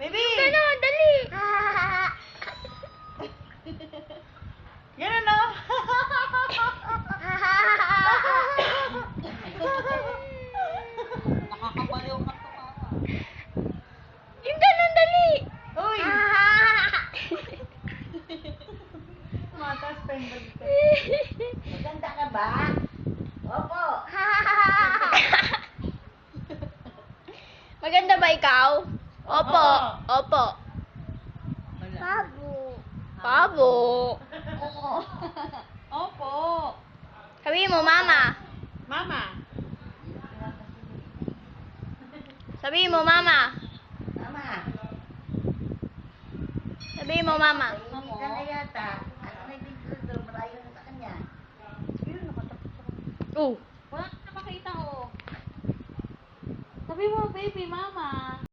Baby! Ano, dali. Ganun, no? Nakakabaliw ka tumawa. Yung ganun, dali. Uy! Mataas pa yung balikat. Maganda ka ba? Opo. Maganda ba ikaw? Opo. Opo. Wala. Pabo. Pabo. Oo. Opo. Sabihin mo, mama. Mama. Sabihin mo, mama. Mama. Sabihin mo, mama. Hindi ka na yata. Ano may biglo malayo na sa kanya. Yun, nakatapos ako. Oh. Wala na makita, oh. Sabi mo, baby, mama.